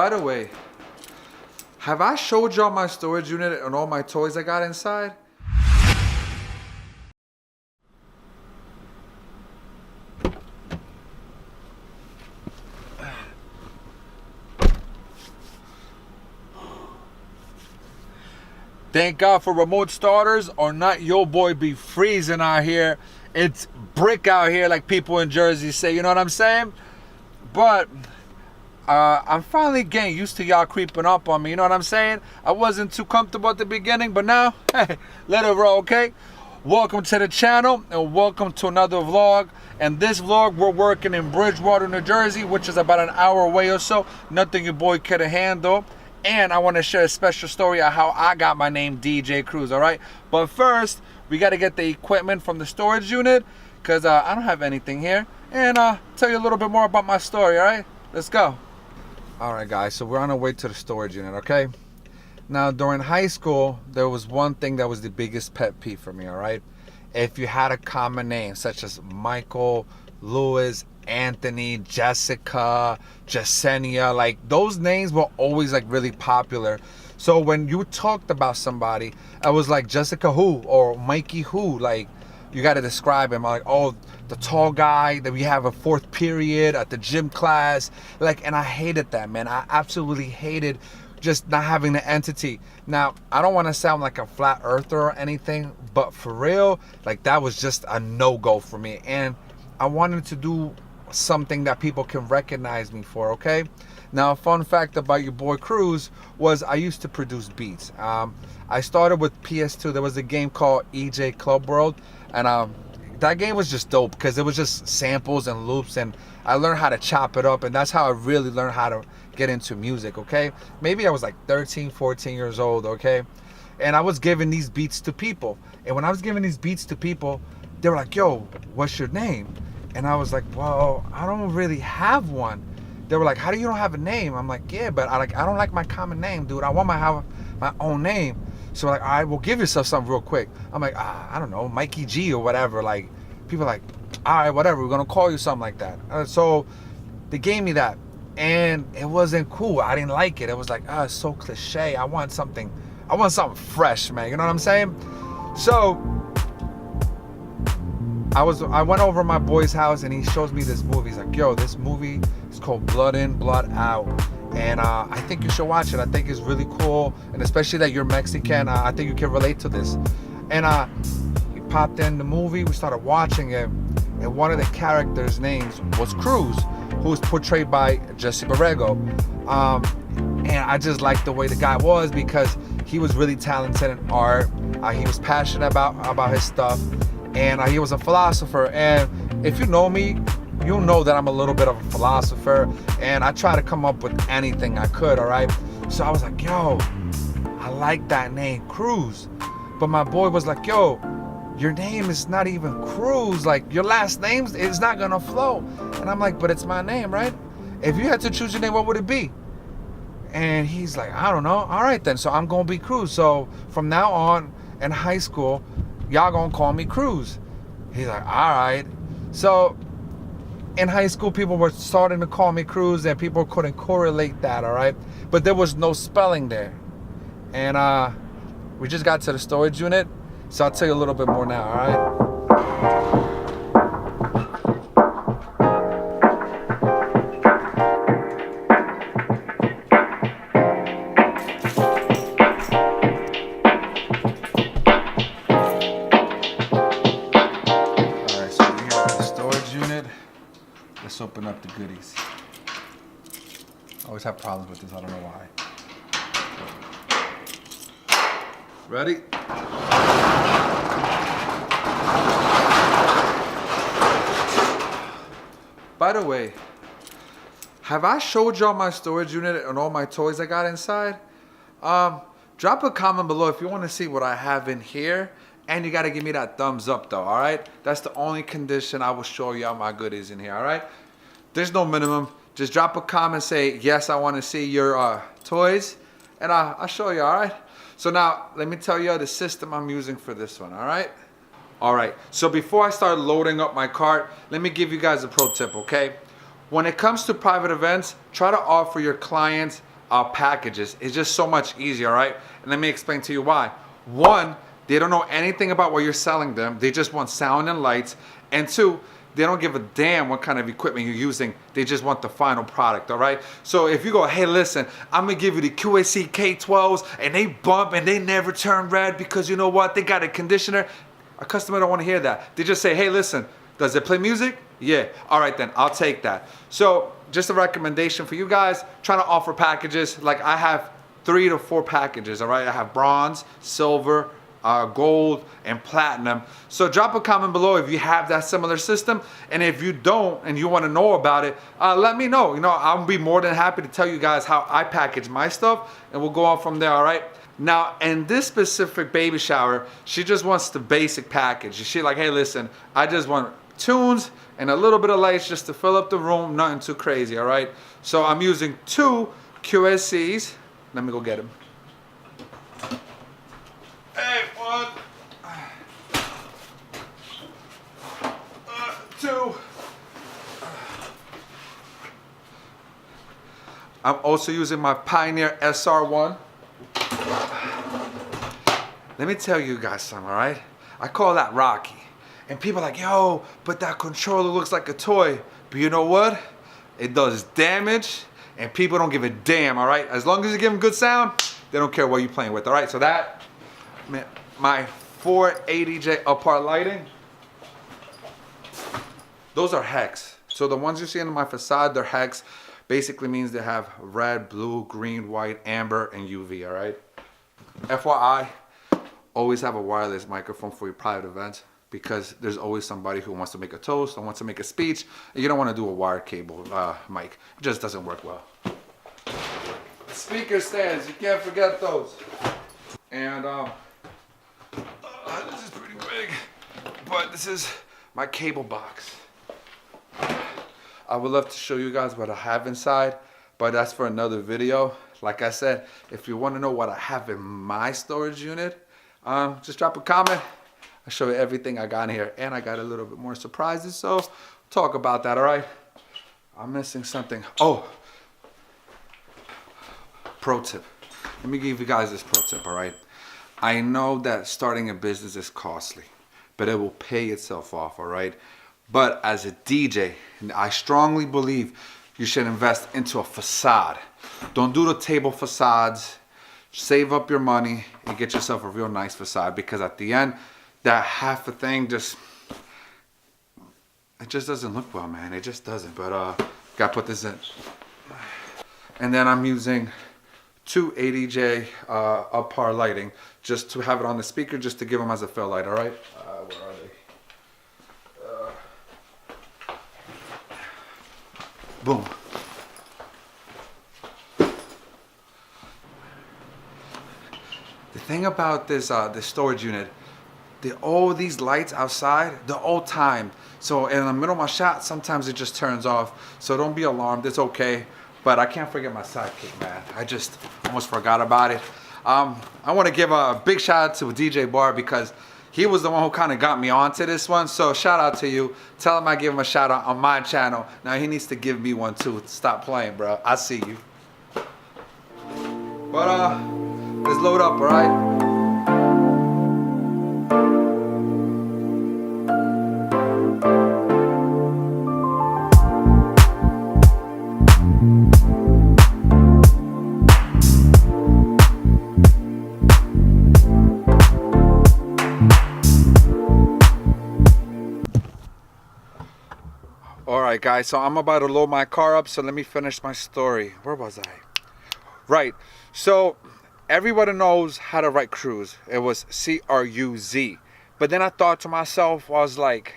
By the way, have I showed y'all my storage unit and all my toys I got inside? Thank God for remote starters, or not your boy be freezing out here. It's brick out here, like people in Jersey say, you know what I'm saying? But I'm finally getting used to y'all creeping up on me, you know what I'm saying? I wasn't too comfortable at the beginning, but now, hey, let it roll, okay? Welcome to the channel, and welcome to another vlog. And this vlog, we're working in Bridgewater, New Jersey, which is about an hour away or so. Nothing your boy could handle. And I want to share a special story of how I got my name DJ Cruze, all right? But first, we got to get the equipment from the storage unit, because I don't have anything here. And tell you a little bit more about my story, all right? Let's go. All right, guys, so we're on our way to the storage unit, okay? Now, during high school, there was one thing that was the biggest pet peeve for me, all right? If you had a common name, such as Michael, Louis, Anthony, Jessica, Jasenia, like those names were always like really popular. So when you talked about somebody, I was like, Jessica who or Mikey who, like you got to describe him. Like, oh, the tall guy that we have a fourth period at the gym class, like, and I hated that, man. I absolutely hated just not having the entity. Now, I don't want to sound like a flat earther or anything, but for real, like that was just a no-go for me. And I wanted to do something that people can recognize me for, okay? Now, a fun fact about your boy Cruze was I used to produce beats. I started with PS2. There was a game called EJ Club World, and that game was just dope because it was just samples and loops, and I learned how to chop it up, and that's how I really learned how to get into music, okay? Maybe I was like 13, 14 years old, okay? And I was giving these beats to people, and when I was giving these beats to people, they were like, yo, what's your name? And I was like, well, I don't really have one. They were like, how do you don't have a name? I'm like, yeah, but I don't like my common name, dude. I want to have my own name. So like, all right, well, give yourself something real quick. I'm like, I don't know, Mikey G or whatever. Like, people are like, all right, whatever, we're gonna call you something like that. So they gave me that, and it wasn't cool. I didn't like it. It was like, it's so cliche. I want something fresh, man. You know what I'm saying? So I went over to my boy's house, and he shows me this movie. He's like, yo, this movie is called Blood In, Blood Out. And I think you should watch it. I think it's really cool. And especially that you're Mexican, I think you can relate to this. And he popped in the movie. We started watching it. And one of the characters' names was Cruze, who was portrayed by Jesse Borrego. And I just liked the way the guy was because he was really talented in art. He was passionate about his stuff. And he was a philosopher, and if you know me, you'll know that I'm a little bit of a philosopher, and I try to come up with anything I could, all right? So I was like, yo, I like that name, Cruze. But my boy was like, yo, your name is not even Cruze, like your last name is not gonna flow. And I'm like, but it's my name, right? If you had to choose your name, what would it be? And he's like, I don't know. All right then, so I'm gonna be Cruze. So from now on in high school, y'all gonna call me Cruze. He's like, all right. So in high school, people were starting to call me Cruze, and people couldn't correlate that, all right? But there was no spelling there. And we just got to the storage unit, so I'll tell you a little bit more now, all right? Let's open up the goodies. I always have problems with this, I don't know why. Ready? By the way, have I showed y'all my storage unit and all my toys I got inside? Drop a comment below if you want to see what I have in here. And you got to give me that thumbs up though, all right? That's the only condition I will show y'all my goodies in here, all right? There's no minimum. Just drop a comment, say, yes, I want to see your toys, and I'll show you, all right? So now, let me tell you the system I'm using for this one, all right? All right, so before I start loading up my cart, let me give you guys a pro tip, okay? When it comes to private events, try to offer your clients packages. It's just so much easier, all right? And let me explain to you why. One, they don't know anything about what you're selling them. They just want sound and lights. And two, they don't give a damn what kind of equipment you're using. They just want the final product, all right? So if you go, hey, listen, I'm gonna give you the QSC K12s and they bump and they never turn red because you know what? They got a conditioner. A customer don't wanna hear that. They just say, hey, listen, does it play music? Yeah, all right then, I'll take that. So just a recommendation for you guys, trying to offer packages. Like I have 3 to 4 packages, all right? I have bronze, silver, gold, and platinum. So drop a comment below if you have that similar system, and if you don't and you want to know about it, let me know. You know, I'll be more than happy to tell you guys how I package my stuff, and we'll go on from there, all right? Now, in this specific baby shower, she just wants the basic package. She's like, hey, listen, I just want tunes and a little bit of lights just to fill up the room, nothing too crazy, all right? So I'm using 2 QSCs. Let me go get them. Hey, 1, 2. I'm also using my Pioneer SR1. Let me tell you guys something, all right? I call that Rocky. And people are like, yo, but that controller looks like a toy. But you know what? It does damage, and people don't give a damn, all right? As long as you give them good sound, they don't care what you're playing with, all right? So that, my 4 ADJ Up Par lighting, those are hex. So the ones you see in my facade, they're hex. Basically means they have red, blue, green, white, amber, and UV, all right? FYI, always have a wireless microphone for your private events, because there's always somebody who wants to make a toast or wants to make a speech, and you don't want to do a wire cable mic. It just doesn't work well. Speaker stands, you can't forget those. And this is pretty big, but this is my cable box. I would love to show you guys what I have inside, but that's for another video. Like I said, if you want to know what I have in my storage unit, just drop a comment. I'll show you everything I got in here, and I got a little bit more surprises, so talk about that, all right? I'm missing something. Oh, pro tip. Let me give you guys this pro tip, all right? I know that starting a business is costly, but it will pay itself off, all right? But as a DJ, I strongly believe you should invest into a facade. Don't do the table facades. Save up your money and get yourself a real nice facade, because at the end, that half a thing it just doesn't look well, man. It just doesn't. But gotta put this in. And then I'm using 2 ADJ Up Par lighting just to have it on the speaker, just to give them as a fill light. All right. Where are they? Boom. The thing about this storage unit, all these lights outside, they're all timed. So in the middle of my shot, sometimes it just turns off. So don't be alarmed, it's okay. But I can't forget my sidekick, man. I just almost forgot about it. I want to give a big shout out to DJ Bar, because he was the one who kind of got me onto this one. So shout out to you. Tell him I give him a shout out on my channel. Now he needs to give me one too. Stop playing, bro. I see you. But let's load up, all right? Alright guys, so I'm about to load my car up, so let me finish my story. Where was I? Right, so everybody knows how to write Cruze. It was C-R-U-Z. But then I thought to myself, I was like,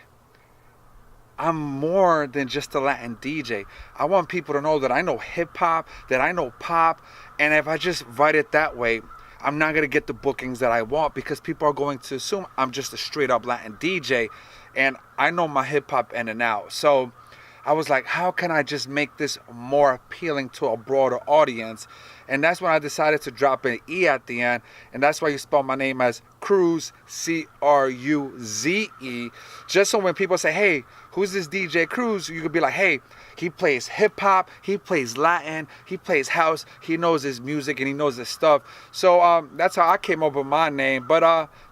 I'm more than just a Latin DJ. I want people to know that I know hip hop, that I know pop, and if I just write it that way, I'm not gonna get the bookings that I want, because people are going to assume I'm just a straight up Latin DJ, and I know my hip hop in and out. So I was like, how can I just make this more appealing to a broader audience? And that's when I decided to drop an E at the end. And that's why you spell my name as Cruze, C-R-U-Z-E. Just so when people say, hey, who's this DJ Cruze? You could be like, hey, he plays hip hop, he plays Latin, he plays house, he knows his music and he knows his stuff. So that's how I came up with my name. But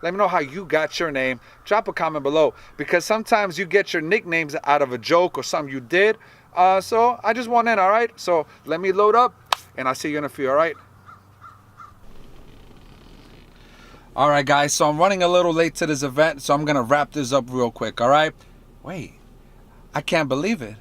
let me know how you got your name. Drop a comment below, because sometimes you get your nicknames out of a joke or something you did. So I just want in, all right? So let me load up and I'll see you in a few, all right? All right, guys, so I'm running a little late to this event, so I'm going to wrap this up real quick, all right? Wait, I can't believe it.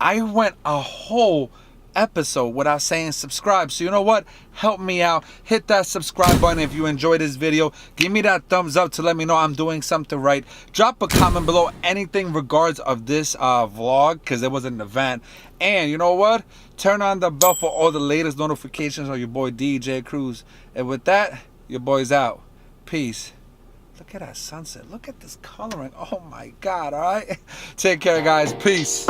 I went a whole episode without saying subscribe. So you know what? Help me out. Hit that subscribe button if you enjoyed this video. Give me that thumbs up to let me know I'm doing something right. Drop a comment below anything regards of this vlog, because it was an event. And you know what? Turn on the bell for all the latest notifications on your boy DJ Cruze. And with that, your boy's out. Peace. Look at that sunset. Look at this coloring. Oh my God, all right? Take care, guys. Peace.